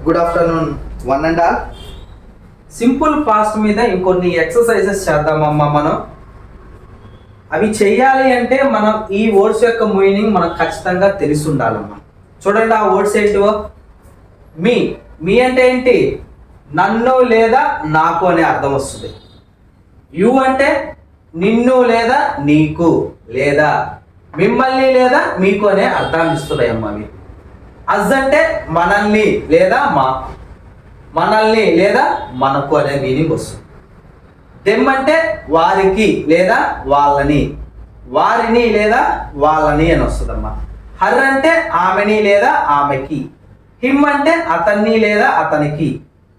Good afternoon one and all. Simple past మీద ఇంకొన్ని exercises చేద్దామమ్మా. మనం అవి చెయ్యాలి అంటే మనం ఈ వర్డ్స్ యొక్క మీనింగ్ మనకు ఖచ్చితంగా తెలిసి ఉండాలమ్మా. చూడండి, ఆ వర్డ్స్ ఏంటివో. మీ మీ అంటే ఏంటి? నన్ను లేదా నాకు అనే అర్థం వస్తుంది. యు అంటే నిన్ను లేదా నీకు లేదా మిమ్మల్ని లేదా మీకు అనే అర్థాన్ని ఇస్తున్నాయమ్మా అవి. అజ్ అంటే మనల్ని లేదా మనల్ని లేదా మనకు అనే మీనింగ్ వస్తుంది. దెమ్ అంటే వారికి లేదా వాళ్ళని, వారిని లేదా వాళ్ళని అని వస్తుందమ్మా. హర్ అంటే ఆమెని లేదా ఆమెకి, హిమ్ అంటే అతన్ని లేదా అతనికి,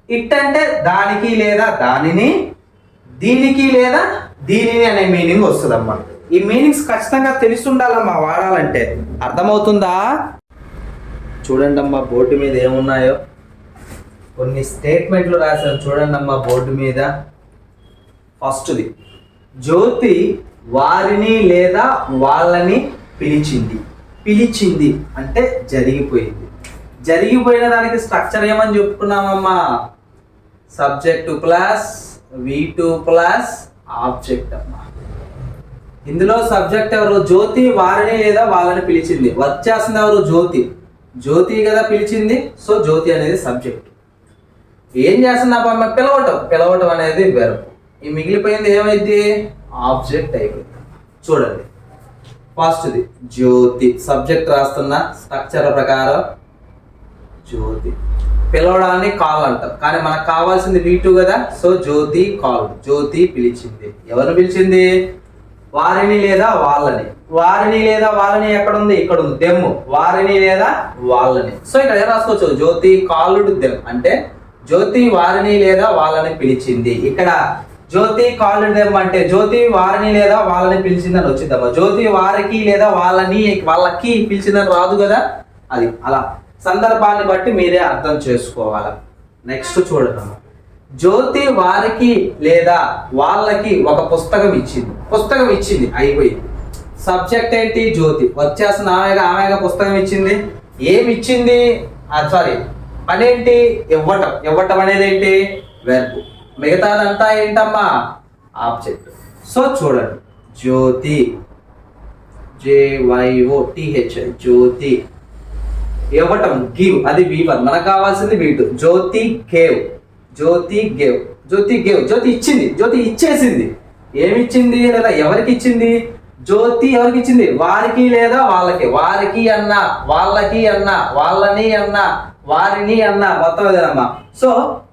ఇట్ అంటే దానికి లేదా దానిని, దీనికి లేదా దీనిని అనే మీనింగ్ వస్తుందమ్మా. ఈ మీనింగ్స్ ఖచ్చితంగా తెలిసి ఉండాలమ్మా వాడాలంటే. అర్థమవుతుందా? చూడండి అమ్మా, బోర్డు మీద ఏమున్నాయో కొన్ని స్టేట్మెంట్లు రాశాను. చూడండి అమ్మా బోర్డు మీద. ఫస్ట్ది, జ్యోతి వారిని లేదా వాళ్ళని పిలిచింది. పిలిచింది అంటే జరిగిపోయింది. జరిగిపోయిన దానికి స్ట్రక్చర్ ఏమని చెప్పుకున్నామమ్మా? Subject plus V2 plus object అమ్మా. ఇందులో సబ్జెక్ట్ ఎవరు? జ్యోతి వారిని లేదా వాళ్ళని పిలిచింది. వచ్చేస్తుంది ఎవరు? జ్యోతి. జ్యోతి కదా పిలిచింది, సో జ్యోతి అనేది సబ్జెక్ట్. ఏం చేస్తున్నామా? పిలవటం అనేది వెర్బ్. ఈ మిగిలిపోయింది ఏమైంది? ఆబ్జెక్ట్ అయిపోయింది. చూడండి, ఫస్ట్ది జ్యోతి, సబ్జెక్ట్ రాస్తున్న స్ట్రక్చర్ ప్రకారం జ్యోతి. పిలవడాన్ని కాల్ అంటాం, కానీ మనకు కావాల్సింది V2 కదా, సో జ్యోతి కాల్. జ్యోతి పిలిచింది. ఎవరు పిలిచింది? వారిని లేదా వాళ్ళని. వారిని లేదా వాళ్ళని ఎక్కడ ఉంది? ఇక్కడ ఉంది. దెమ్, వారిని లేదా వాళ్ళని. సో ఇక్కడ ఏం రాసుకోవచ్చు? జ్యోతి కాల్డ్ దెమ్ అంటే జ్యోతి వారిని లేదా వాళ్ళని పిలిచింది. ఇక్కడ జ్యోతి కాల్డ్ దెమ్ అంటే జ్యోతి వారిని లేదా వాళ్ళని పిలిచిందని వచ్చిందమ్మా. జ్యోతి వారికి లేదా వాళ్ళకి పిలిచిందని రాదు కదా. అది అలా సందర్భాన్ని బట్టి మీరే అర్థం చేసుకోవాలి. నెక్స్ట్ చూడమ్మా, జ్యోతి వారికి లేదా వాళ్ళకి ఒక పుస్తకం ఇచ్చింది. పుస్తకం ఇచ్చింది, అయిపోయింది. సబ్జెక్ట్ ఏంటి? జ్యోతి. వచ్చేసిన ఆమెగా పుస్తకం ఇచ్చింది. ఏమి ఇచ్చింది? సారీ, పనేంటి? ఇవ్వటం. ఇవ్వటం అనేది ఏంటి? వెర్బ్. మిగతాదంతా ఏంటమ్మా? ఆబ్జెక్ట్. సో చూడండి, జ్యోతి JYOTH జ్యోతి. ఇవ్వటం గివ్, అది V1. మనకు కావాల్సింది V2. జ్యోతి గేవ్. జ్యోతి గేవ్. జ్యోతి గేవ్. జ్యోతి ఇచ్చింది. జ్యోతి ఇచ్చేసింది. ఏమి ఇచ్చింది లేదా ఎవరికి ఇచ్చింది? జ్యోతి ఎవరికి ఇచ్చింది? వారికి లేదా వాళ్ళకి. వారికి అన్నా, వాళ్ళకి అన్నా, వాళ్ళని అన్నా, వారిని అన్నా, మొత్తం అదేనమ్మా. సో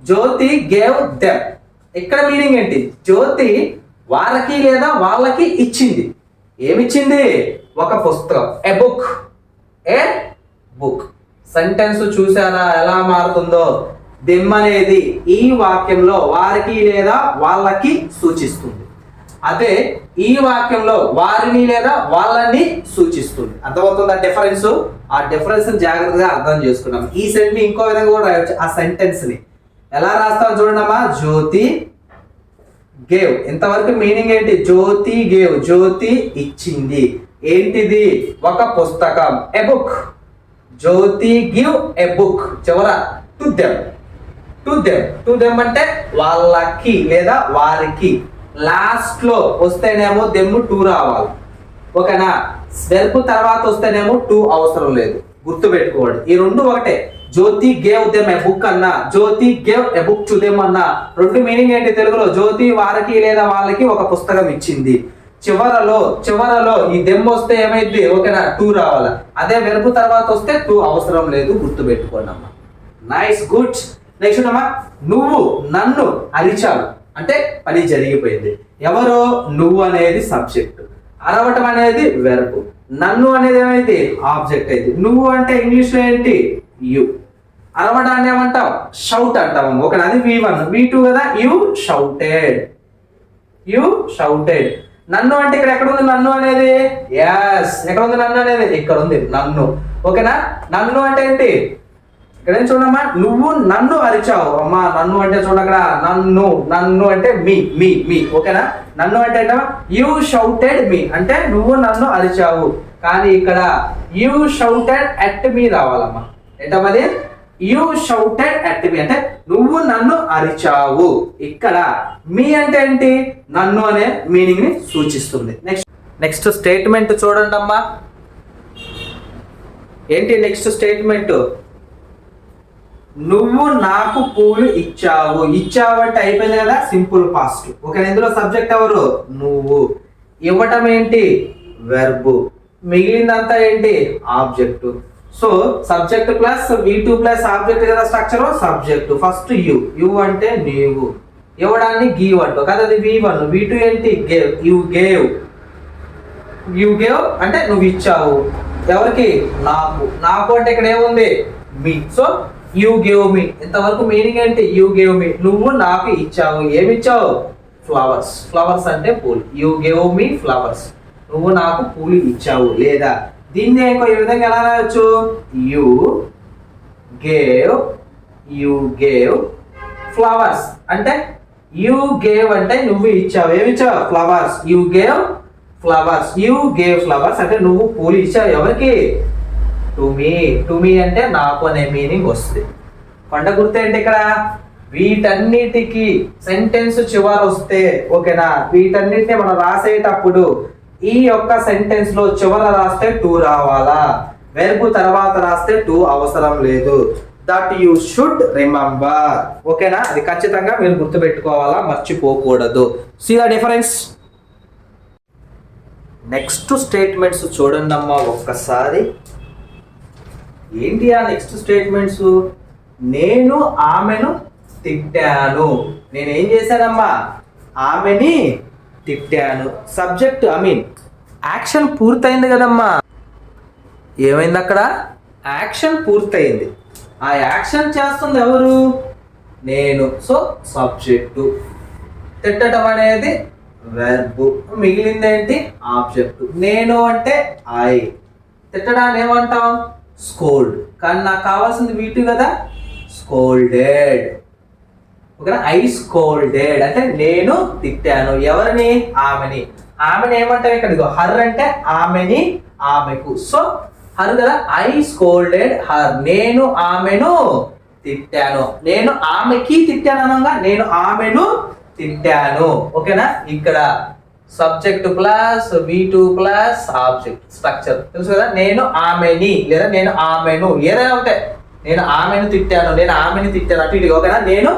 జ్యోతి గేవ్ దెమ్. ఇక్కడ మీనింగ్ ఏంటి? జ్యోతి వారికి లేదా వాళ్ళకి ఇచ్చింది. ఏమిచ్చింది? ఒక పుస్తకం. ఏ బుక్. ఏ బుక్. సెంటెన్స్ చూసారా ఎలా మారుతుందో? దెమ్ అనేది ఈ వాక్యంలో వారికి లేదా వాళ్ళకి సూచిస్తుంది. అదే ఈ వాక్యంలో వారిని లేదా వాళ్ళని సూచిస్తుంది. అర్థమవుతుంది ఆ డిఫరెన్స్? ఆ డిఫరెన్స్ జాగ్రత్తగా అర్థం చేసుకున్నాం. ఈ సెంటెన్స్ ఇంకో విధంగా కూడా రాయొచ్చు. ఆ సెంటెన్స్ ని ఎలా రాస్తాం చూడండమ్మా. జ్యోతి గేవ్. ఇంతవరకు మీనింగ్ ఏంటి? జ్యోతి గేవ్. జ్యోతి ఇచ్చింది. ఏంటిది? ఒక పుస్తకం. A book. Jyoti give a book. చివర టు దెమ్. టు దెమ్ అంటే వాళ్ళకి లేదా వారికి. లాస్ట్ లో వస్తేనేమో దెమ్ టు రావాలి. ఓకేనా? వెర్బ్ తర్వాత వస్తేనేమో టు అవసరం లేదు. గుర్తు పెట్టుకోండి, ఈ రెండు ఒకటే. Jyothi gave them a book అన్నా, Jyothi gave a book to them అన్నా, రెండు మీనింగ్ ఏంటి తెలుగులో? జ్యోతి వారికి లేదా వాళ్ళకి ఒక పుస్తకం ఇచ్చింది. చివరలో ఈ దెమ్ వస్తే ఏమైంది? ఓకేనా? టు రావాలి. అదే వెర్బ్ తర్వాత వస్తే టు అవసరం లేదు. గుర్తు పెట్టుకోండి అమ్మా. Nice, good. నెక్స్ట్ అమ్మా, నువ్వు నన్ను అరిచావు అంటే పని జరిగిపోయింది. ఎవరు? నువ్వు అనేది సబ్జెక్ట్. అరవటం అనేది వెర్బ్. నన్ను అనేది ఏమైంది? ఆబ్జెక్ట్ అయింది. నువ్వు అంటే ఇంగ్లీష్ లో ఏంటి? యు. అరవడాన్ని ఏమంటావు? షౌట్ అంటాము. ఓకేనా? అది V1. V2 కదా. You shouted. నన్ను అంటే ఇక్కడ ఎక్కడ ఉంది నన్ను అనేది? ఎస్, ఎక్కడ ఉంది నన్ను అనేది? ఇక్కడ ఉంది నన్ను. ఓకేనా? నన్ను అంటే ఏంటి? ఇక్కడ ఏం చూడమ్మా, నువ్వు నన్ను అరిచావు. అమ్మా నన్ను అంటే చూడక్కడ నన్ను అంటే మీ. ఓకేనా? నన్ను అంటే యు షౌటెడ్ మీ అంటే నువ్వు నన్ను అరిచావు. కానీ ఇక్కడ యు షౌటెడ్ అట్ మీ రావాలమ్మా. ఏంటమ్మది? యూ షౌటెడ్ అట్ మీ అంటే నువ్వు నన్ను అరిచావు. ఇక్కడ మీ అంటే ఏంటి, నన్ను అనే మీనింగ్ ని సూచిస్తుంది. నెక్స్ట్ స్టేట్మెంట్ చూడండి అమ్మా. ఏంటి నెక్స్ట్ స్టేట్మెంట్, నువ్వు నాకు పూలు ఇచ్చావు. ఇచ్చావు అంటే అయిపోయింది కదా, సింపుల్ పాస్ట్. ఓకే, ఇందులో సబ్జెక్ట్ ఎవరు, నువ్వు. ఇవ్వటం ఏంటి, వెర్బ్. మిగిలిందంతా ఏంటి, object. So subject plus V2 plus object కదా స్ట్రక్చర్, సబ్జెక్ట్. ఫస్ట్ యు అంటే నీవు, ఇవ్వడాన్ని గివ్ అంటావు కదా, అది V1. V2 ఏంటి, గేవ్. యు గేవ్ అంటే నువ్వు ఇచ్చావు. ఎవరికి, నాకు. నాకు అంటే ఇక్కడ ఏముంది, me. So you gave me. ఇంతవరకు మీనింగ్ ఏంటి, యూ గేవ్ మీ, నువ్వు నాకు ఇచ్చావు. ఏమి ఇచ్చావు, ఫ్లవర్స్. ఫ్లవర్స్ అంటే పూలు. యూ గేవ్ మీ ఫ్లవర్స్, నువ్వు నాకు పూలు ఇచ్చావు. లేదా దీన్ని ఇంకో ఈ విధంగా ఎలా రాయొచ్చు, యూ గేవ్ ఫ్లవర్స్ అంటే యూ గేవ్ అంటే నువ్వు ఇచ్చావు. ఏమి ఇచ్చావు, flowers. You gave flowers, you gave flowers అంటే నువ్వు పూలు ఇచ్చావు. ఎవరికి, టు మీ అంటే నాకు అనే మీనింగ్ వస్తుంది. కొండ గుర్తు ఏంటి ఇక్కడ, వీటన్నిటికి సెంటెన్స్ చివరి వస్తే, ఓకేనా, వీటన్నిటిని మనం రాసేటప్పుడు ఈ యొక్క సెంటెన్స్ లో చివర రాస్తే టు రావాలా, వెర్బ్ తర్వాత రాస్తే టు అవసరం లేదు. That you should remember. ఓకేనా, అది ఖచ్చితంగా మీరు గుర్తుపెట్టుకోవాలా, మర్చిపోకూడదు. See the difference. Next statements చూడండి అమ్మా ఒక్కసారి. ఏంటి ఆ నెక్స్ట్ స్టేట్మెంట్స్, నేను ఆమెను తిట్టాను. నేను ఏం చేశానమ్మా, ఆమెని తిట్టాను. సబ్జెక్ట్ యాక్షన్ పూర్తయింది కదమ్మా. ఏమైంది అక్కడ, యాక్షన్ పూర్తయింది. ఆ యాక్షన్ చేస్తుంది ఎవరు, నేను. So subject. తిట్టడం అనేది వెర్బ్. మిగిలింది ఏంటి, ఆబ్జెక్ట్. నేను అంటే ఐ. తిట్టడాన్ని ఏమంటాం, స్కోల్డ్. కానీ నాకు కావాల్సింది V2 కదా, స్కోల్డెడ్. ఓకేనా, ఐ స్కోల్డెడ్ అంటే నేను తిట్టాను. ఎవరిని, ఆమెని. ఆమెని ఏమంటారు ఇక్కడ, హర్ అంటే ఆమెని, ఆమెకు. సో హర్ కదా, ఐ స్కోల్డెడ్ హర్. నేను ఆమెను తిట్టాను. నేను ఆమెకి తిట్టాను అనగా నేను ఆమెను తిట్టాను. ఓకేనా, ఇక్కడ subject plus V2 plus object structure తెలుసు కదా. నేను ఆమెని లేదా నేను ఆమెను ఏదైనా ఉంటే, నేను ఆమెను తిట్టాను, నేను ఆమెను తిట్టాను, అటు ఇటు. ఓకేనా, నేను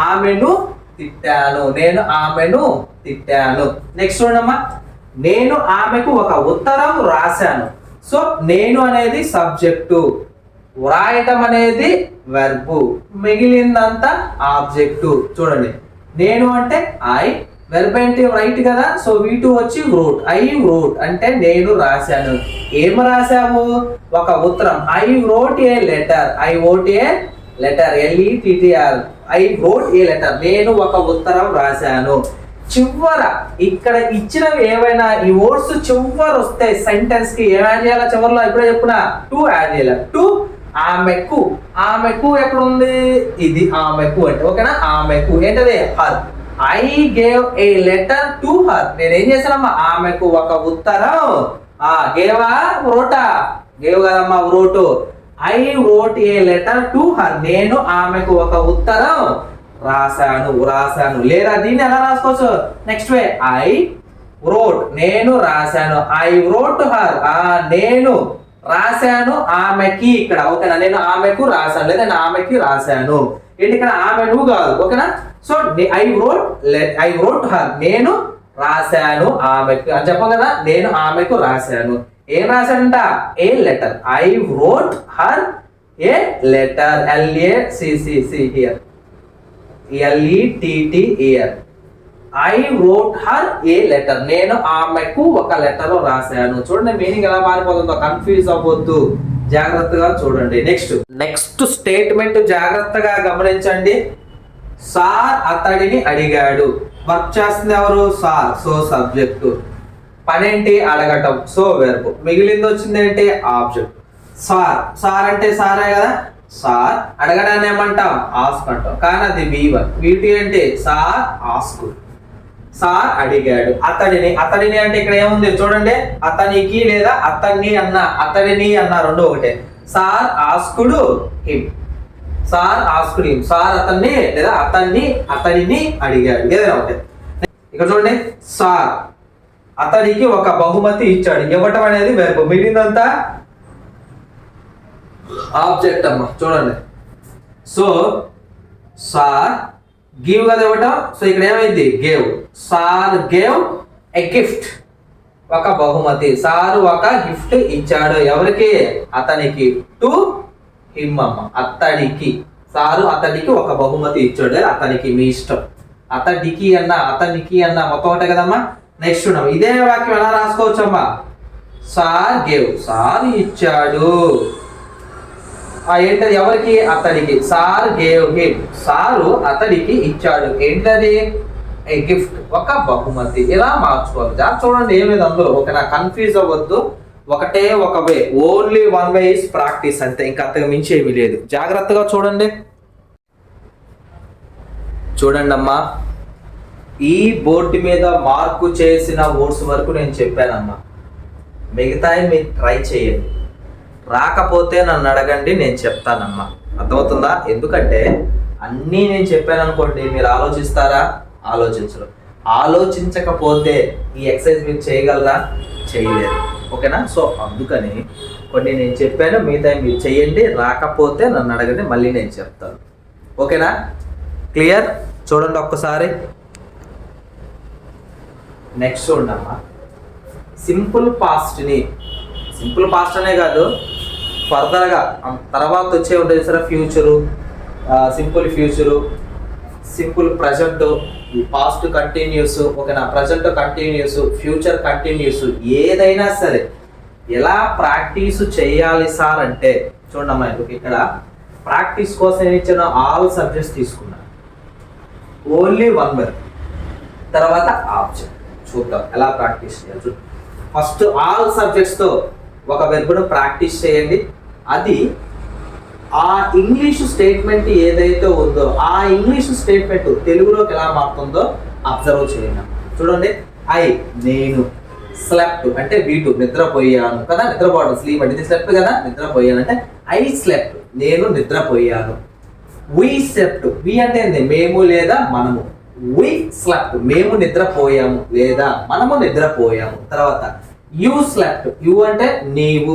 ఆమెను తిట్టాను, నేను ఆమెను తిట్టాను. నెక్స్ట్ చూడమ్మా, నేను ఆమెకు ఒక ఉత్తరం రాశాను. సో నేను అనేది సబ్జెక్టు, వ్రాయటం అనేది వెర్బు, మిగిలిందంతా ఆబ్జెక్టు. చూడండి, నేను అంటే ఐ, వెర్బ్ ఏంటి, రైట్ కదా. సో V2 వచ్చి wrote. ఐ wrote అంటే నేను రాశాను. ఏం రాశావు, ఒక ఉత్తరం. I wrote a letter. I wrote a letter, LETTR. I wrote a letter, నేను ఒక ఉత్తరం రాశాను. చివర ఇక్కడ ఇచ్చినవి ఏవైనా ఈ వర్డ్స్ చివరి వస్తే సెంటెన్స్ కి ఏం యాడ్ చేయాలా, చివరిలో ఇప్పుడే చెప్పున టు యాడ్ చేయాలి. టు ఆమెకు. ఆమెకు ఎక్కడ ఉంది, ఇది ఆమెకు అంటే. ఓకేనా, ఆమెకు ఏంటది, her. I gave a letter to her. నేను ఏం చేశానమ్మా, ఆమెకు ఒక ఉత్తరం. గేవా వ్రోటా, గేవ్ కదమ్మా, wrote. I wrote a letter to her. నేను ఆమెకు ఒక ఉత్తరం రాశాను. లేదా దీన్ని ఎలా రాసుకోవచ్చు, నెక్స్ట్ వే, ఐ wrote నేను రాశాను. ఐ wrote హర్, నేను రాశాను ఆమెకి. ఇక్కడ ఓకేనా, నేను ఆమెకు రాశాను లేదా నేను ఆమెకి రాశాను. ఏంటి ఇక్కడ ఆమెను కాదు. ఓకేనా, సో ఐ wrote హర్, నేను రాశాను ఆమెకు అని చెప్పాం కదా. నేను ఆమెకు రాశాను. ఏం రాశాడంట, a letter. I wrote her a letter. LACCC here, LETTER. I wrote her a letter. నేను ఆమెకు ఒక లెటర్ రాశాను. చూడండి మీనింగ్ ఎలా మారిపోతుందో, కన్ఫ్యూజ్ అవ్వద్దు, జాగ్రత్తగా చూడండి. నెక్స్ట్ స్టేట్మెంట్ జాగ్రత్తగా గమనించండి. సార్ అతడిని అడిగాడు. వర్క్ చేస్తుంది ఎవరు, సార్. So subject. పనేంటి, అడగటం. So verb. మిగిలింది వచ్చింది ఏంటి, ఆబ్జెక్ట్. సార్ అంటే సారే కదా. సార్ అడగడాన్ని ఏమంటాం, ఆస్క్ అంటాం. కానీ అది V1. V2 ఏంటి, సార్ ఆస్క్. సార్ అడిగాడు. అతడిని అంటే ఇక్కడ ఏముంది చూడండి, అతనికి లేదా అతడిని అన్న రెండు ఒకటే. Sir asked him. Sir asked him, sir అతన్ని లేదా అతనిని అడిగాడు, ఏదైనా ఒకటి. ఇక్కడ చూడండి, సార్ అతడికి ఒక బహుమతి ఇచ్చాడు. ఇవ్వటం అనేది వెర్బ్, మిగిలిందంతా ఆబ్జెక్ట్ అమ్మ. చూడండి, సో సార్ గివ్ కదా ఇవ్వటం, సో ఇక్కడ ఏమైంది gave. Sir gave a gift, ఒక బహుమతి. సారు ఒక గిఫ్ట్ ఇచ్చాడు, ఎవరికి? అతనికి. టు హిమ్ అమ్మ, అతడికి. సారు అతడికి ఒక బహుమతి ఇచ్చాడు, అతనికి మీ ఇష్టం. అతడికి అన్న మొత్తం ఒకటే కదమ్మా. నెక్స్ట్ ఉన్నాం, ఇదే వాక్యం ఎలా రాసుకోవచ్చమ్మా? సార్ గేవ్, సార్ ఇచ్చాడు. ఏంటది? ఎవరికి? అతడికి. సార్ గేవ్ హిమ్, సారు అతడికి ఇచ్చాడు. ఏంటది? ఏ గిఫ్ట్, ఒక బహుమతి. ఇలా మార్చుకోవాలి. చూడండి, ఏం లేదు అందులో. ఓకేనా, కన్ఫ్యూజ్ అవ్వద్దు. ఒకటే ఒక way, only one way is practice అంతే, ఇంకా అంతకు మించి ఏమీ లేదు. జాగ్రత్తగా చూడండి. చూడండి అమ్మా, ఈ బోర్డు మీద మార్కు చేసిన వర్డ్స్ వరకు నేను చెప్పానమ్మా. మిగతాయి మీరు ట్రై చేయండి, రాకపోతే నన్ను అడగండి, నేను చెప్తానమ్మా. అర్థమవుతుందా? ఎందుకంటే అన్నీ నేను చెప్పాను అనుకోండి, మీరు ఆలోచిస్తారా? ఆలోచించరు. ఆలోచించకపోతే ఈ ఎక్సర్సైజ్ మీరు చేయగలరా? చేయలేరు. ఓకేనా? సో అందుకని కొన్ని నేను చెప్పాను, మిగతా మీరు చేయండి, రాకపోతే నన్ను అడగండి, మళ్ళీ నేను చెప్తాను. ఓకేనా? క్లియర్? చూడండి ఒక్కసారి. నెక్స్ట్ చూడమ్మా, సింపుల్ పాస్ట్ని, సింపుల్ పాస్ట్ అనే కాదు, ఫర్దర్గా తర్వాత వచ్చే ఉంటుంది సరే, future, simple future, simple present, past continuous, ఓకేనా, ప్రజెంట్ కంటిన్యూస్, ఫ్యూచర్ కంటిన్యూస్, ఏదైనా సరే ఎలా ప్రాక్టీస్ చేయాలి సార్ అంటే చూడమ్మా, ఇక్కడ ప్రాక్టీస్ కోసం ఏమి ఇచ్చాను? ఆల్ సబ్జెక్ట్స్ తీసుకున్నాను, ఓన్లీ వన్ వర్డ్, తర్వాత ఆబ్జెక్ట్. చూద్దాం ఎలా ప్రాక్టీస్ చేయాలి. ఫస్ట్ ఆల్ సబ్జెక్ట్స్తో ఒక వెర్బ్ను ప్రాక్టీస్ చేయండి. అది ఆ ఇంగ్లీష్ స్టేట్మెంట్ ఏదైతే ఉందో ఆ ఇంగ్లీష్ స్టేట్మెంట్ తెలుగులోకి ఎలా మారుతుందో అబ్జర్వ్ చేయండి. చూడండి, నేను, స్లెప్ట్ అంటే V2 నిద్రపోయాను కదా, నిద్రపోవడం, స్లీప్ అంటే స్లెప్ట్ కదా, నిద్రపోయాను అంటే ఐ స్లెప్ట్ నేను నిద్రపోయాను. వి స్లెప్ట్, వి అంటే ఏంది? మేము లేదా మనము. వి స్లెప్ట్ మేము నిద్రపోయాము లేదా మనము నిద్రపోయాము. తర్వాత యు స్లెప్ట్, యు అంటే నీవు,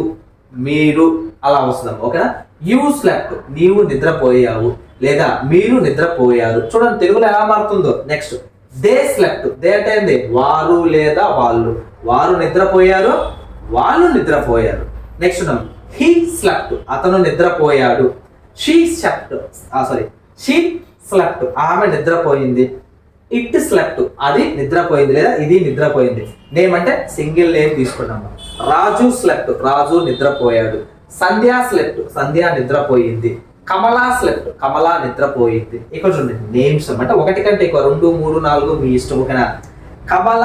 మీరు, అలా వస్తున్నాం. ఓకేనా? యు స్లెప్ట్ నీవు నిద్రపోయావు లేదా మీరు నిద్రపోయారు. చూడండి తెలుగులో ఎలా మారుతుందో. నెక్స్ట్ దే స్లెప్ట్, దే అంటే ఏంది? వారు లేదా వాళ్ళు, వారు నిద్రపోయారు, వాళ్ళు నిద్రపోయారు. నెక్స్ట్ హీ స్లెప్ట్ అతను నిద్రపోయాడు. షీ స్లెప్ట్ ఆమె నిద్రపోయింది. ఇట్ స్లెప్ట్ అది నిద్రపోయింది లేదా ఇది నిద్రపోయింది. నేమ్ అంటే సింగిల్ నేమ్ తీసుకున్నాము. రాజు స్లెప్ట్ రాజు నిద్రపోయాడు. సంధ్య స్లెప్ట్ సంధ్య నిద్రపోయింది. కమలా స్లెప్ట్ కమలా నిద్రపోయింది. ఇక్కడ చూడండి నేమ్స్ అంటే ఒకటి కంటే ఎక్కువ 2, 3, 4 మీ ఇష్టం. ఓకేనా? కమల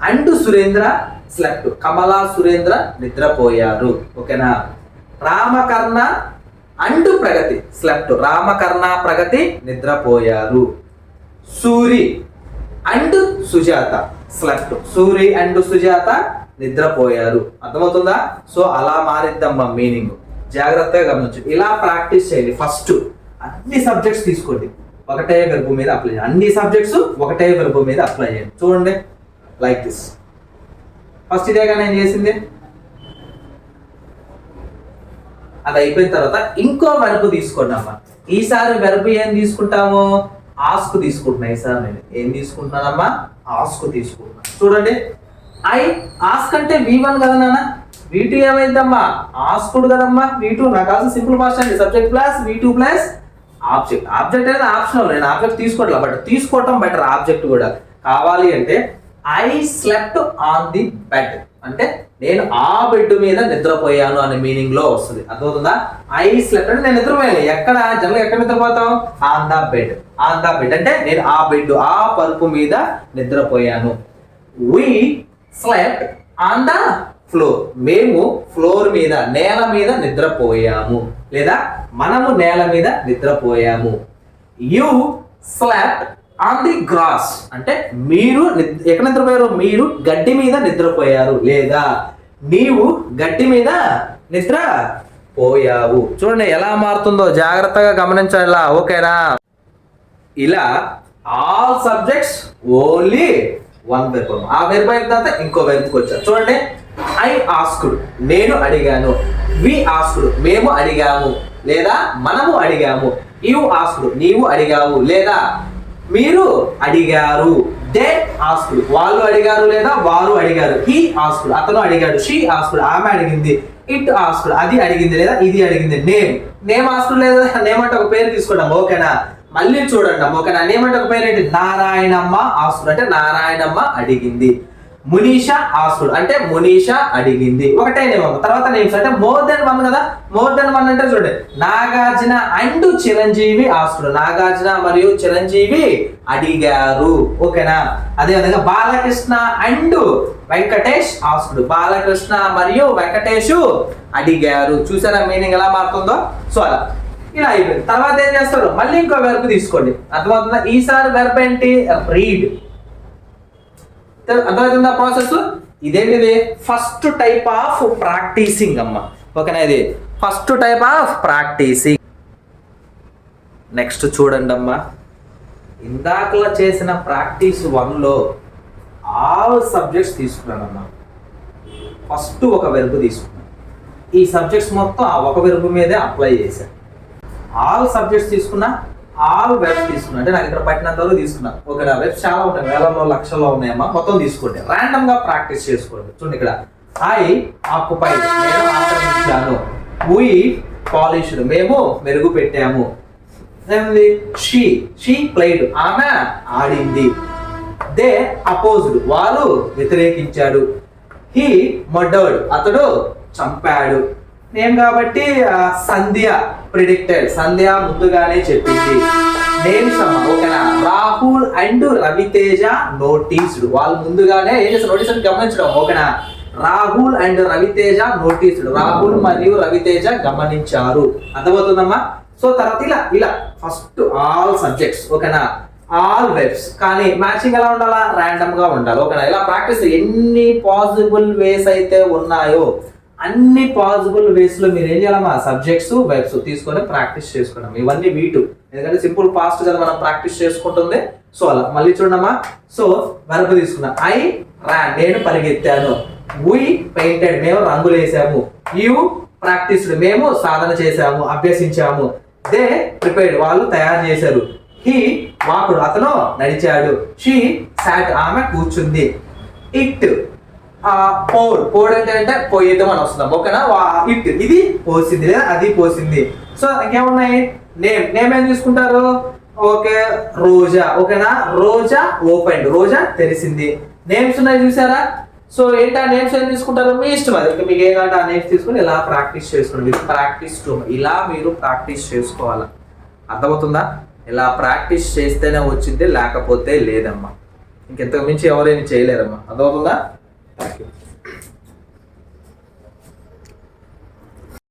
అండ్ సురేంద్ర స్లెప్ట్ కమలా సురేంద్ర నిద్రపోయారు. ఓకేనా? రామకర్ణ అండ్ ప్రగతి స్లెప్ట్ రామకర్ణ ప్రగతి నిద్రపోయారు. Suri and Sujatha slept Suri and Sujatha నిద్రపోయారు. అర్థమవుతుందా? సో అలా మారిద్దమ్మా మీనింగ్. జాగ్రత్తగా గమనించు. ఇలా ప్రాక్టీస్ చేయండి. ఫస్ట్ అన్ని సబ్జెక్ట్స్ తీసుకోండి, ఒకటే వెర్బ్ మీద అప్లై చేయండి. అన్ని సబ్జెక్ట్స్ ఒకటే వెర్బ్ మీద అప్లై చేయండి. చూడండి లైక్ దిస్. ఫస్ట్ ఇదేగా నేను చేసింది. అది అయిపోయిన తర్వాత ఇంకో వెర్బ్ తీసుకోండి అమ్మా. ఈసారి వెర్బ్ ఏం తీసుకుంటాము? ఆస్క్ తీసుకుంటున్నా. ఈసారి నేను ఏం తీసుకుంటున్నానమ్మా? ఆస్క్ తీసుకుంటున్నా. చూడండి ఐ ఆస్క్ అంటే V1 కదా నాన్న, V2 ఏమైందమ్మా? ఆస్కుడు కదమ్మా. V2 నాకు కావాల్సిన సింపుల్ పాస్ట్ అండి. Subject plus V2 plus object. Object అనేది ఆప్షనల్, నేను ఆబ్జెక్ట్ తీసుకోవట్లేదు, బట్ తీసుకోవటం బెటర్. ఆబ్జెక్ట్ కూడా కావాలి అంటే I slept on the bed అంటే నేను ఆ బెడ్ మీద నిద్రపోయాను అనే మీనింగ్ లో వస్తుంది. అర్థమవుతుందా? ఐ స్లెప్ట్ అంటే నేను నిద్రపోయాను. ఎక్కడ జనరల్ ఎక్కడ నిద్రపోతాం? On the bed. On the bed అంటే నేను ఆ బెడ్ ఆ పరుపు మీద నిద్రపోయాను. We slept on the floor మేము ఫ్లోర్ మీద నేల మీద నిద్రపోయాము లేదా మనము నేల మీద నిద్రపోయాము. You slept on the grass అంటే మీరు ఎక్కడ నిద్రపోయారు? మీరు గడ్డి మీద నిద్రపోయారు లేదా నీవు గడ్డి మీద పోయావు. చూడండి ఎలా మారుతుందో జాగ్రత్తగా గమనించాలా. ఓకేనా? ఇలా all subjects only one verb. ఆ వెర్బ్ అయిన తర్వాత ఇంకో వెర్బ్కి వచ్చారు. చూడండి, ఐ ఆస్క్డ్ నేను అడిగాను, వి ఆస్క్డ్ మేము అడిగాము లేదా మనము అడిగాము, యు ఆస్క్డ్ నీవు అడిగావు లేదా మీరు అడిగారు, దే ఆస్క్డ్ వాళ్ళు అడిగారు లేదా వారు అడిగారు, హీ ఆస్క్డ్ అతను అడిగాడు, షీ ఆస్క్డ్ ఆమె అడిగింది, ఇట్ ఆస్క్డ్ అది అడిగింది లేదా ఇది అడిగింది, నేమ్ ఆస్క్డ్ లేదా నేమ్ అంటే ఒక పేరు తీసుకున్నాం. ఓకేనా? మళ్ళీ చూడండి. ఓకేనా? నేమ్ అంటే ఒక పేరు ఏంటి? నారాయణమ్మ ఆస్క్డ్ అంటే నారాయణమ్మ అడిగింది, మునీషా ఆస్క్డ్ అంటే మునీషా అడిగింది. ఒకటే నేమ్. తర్వాత నేమ్స్ అంటే మోర్ దెన్ వన్ కదా. మోర్ దెన్ వన్ అంటే చూడండి, నాగార్జున అండ్ చిరంజీవి ఆస్క్డ్ నాగార్జున మరియు చిరంజీవి అడిగారు. ఓకేనా? అదే విధంగా బాలకృష్ణ అండ్ వెంకటేష్ ఆస్క్డ్ బాలకృష్ణ మరియు వెంకటేష్ అడిగారు. చూసారా మీనింగ్ ఎలా మారుతుందో? సో అలా ఇలా అయిపోయింది. తర్వాత ఏం చేస్తారు? మళ్ళీ ఇంకో వెర్బ్ తీసుకోండి. అర్థమవుతుందా? ఈసారి వెర్బ్ ఏంటి? రీడ్. అర్థమవుతుందా ప్రాసెస్? ఇదేంటిది? ఫస్ట్ టైప్ ఆఫ్ ప్రాక్టీసింగ్ అమ్మ. ఓకేనా? ఇది first type of practising. Next చూడండి అమ్మా, ఇందాకలా చేసిన ప్రాక్టీస్ 1లో ఆల్ సబ్జెక్ట్స్ తీసుకున్నానమ్మా. ఫస్ట్ ఒక వెర్బ్ తీసుకున్నాను. ఈ సబ్జెక్ట్స్ మొత్తం ఆ ఒక వెర్బ్ మీదే అప్లై చేశాను. ఆల్ సబ్జెక్ట్స్ తీసుకున్నా, ఆల్ వెబ్స్ తీసుకున్నా. అంటే నాకు ఇక్కడ పట్టినంత వరకు తీసుకున్నా. ఓకేనా? వెబ్స్ చాలా ఉన్నాయి, వేలలో లక్షల్లో ఉన్నాయమ్మా. మొత్తం తీసుకోండి, ర్యాండమ్ గా ప్రాక్టీస్ చేసుకోండి. చూడండి, ఇక్కడ ఐ ఆక్యుపైడ్ నేను ఆక్రమించాను, వి పాలిష్డ్ మేము మెరుగు పెట్టాము, షీ ప్లేడ్ ఆమె ఆడింది, దే అపోజ్డ్ వారు వ్యతిరేకించాడు, హీ మర్డర్డ్ అతడు చంపాడు. నేమ్ కాబట్టి సంధ్య ప్రిడిక్టెడ్ సంధ్య ముందుగానే చెప్పింది. నేమ్స్ అమ్మా. ఓకేనా? రాహుల్ అండ్ రవితేజ నోటీస్డ్ వాళ్ళు ముందుగానే ఏం చేస్తారు? నోటీస్ అని గమనించడం. ఓకేనా? రాహుల్ అండ్ రవితేజ నోటీస్డ్ రాహుల్ మరియు రవితేజ గమనించారు. అర్థమవుతుందమ్మా? సో తర్వాత ఇలా ఫస్ట్ ఆల్ సబ్జెక్ట్స్. ఓకేనా? All verbs. కానీ మ్యాచింగ్ ఎలా ఉండాలా? ర్యాండమ్ గా ఉండాలి. ఓకేనా? ఇలా ప్రాక్టీస్ ఎన్ని పాసిబుల్ వేస్ అయితే ఉన్నాయో అన్ని పాసిబుల్ వేస్ లో మీరు ఏం చేయాలమ్మా? సబ్జెక్ట్స్ వెబ్స్ తీసుకొని ప్రాక్టీస్ చేసుకున్నాం. ఇవన్నీ వీటు, ఎందుకంటే సింపుల్ పాస్ట్ కదా మనం ప్రాక్టీస్ చేసుకుంటుంది. సో అలా మళ్ళీ చూడమ్మా. సో వెర్బ్ తీసుకున్నా. ఐ ran నేను పరిగెత్తాను, we పెయింటెడ్ మేము రంగులు వేసాము, యు ప్రాక్టీస్డ్ మేము సాధన చేసాము అభ్యసించాము, దే ప్రిపేర్డ్ వాళ్ళు తయారు చేశారు, హీ వాకుడు అతను నడిచాడు, షీ సాట్ ఆమె కూర్చుంది, ఇట్ పోడ్ అంటే పోయేద్దాం అని వస్తున్నాం. ఓకేనా? ఇట్ ఇది పోసింది లేదా అది పోసింది. సో ఇంకేమున్నాయి? నేమ్ ఏం తీసుకుంటారు? ఓకే, రోజా. ఓకేనా? రోజా ఓపెన్ రోజా తెలిసింది. నేమ్స్ ఉన్నాయి చూసారా? సో ఏంటి ఆ నేమ్స్ ఏం తీసుకుంటారు? మీ ఇష్టం, అది మీకు ఏ కావాలంటే ఆ నేమ్స్ తీసుకుని ఇలా ప్రాక్టీస్ చేసుకోండి. ప్రాక్టీస్ ఇలా మీరు ప్రాక్టీస్ చేసుకోవాలి. అర్థమవుతుందా? ఇలా ప్రాక్టీస్ చేస్తేనే వచ్చింది, లేకపోతే లేదమ్మా. ఇంకెంతకు మించి ఎవరేమి చేయలేరమ్మా. అర్థమవుతుందా? Thank you.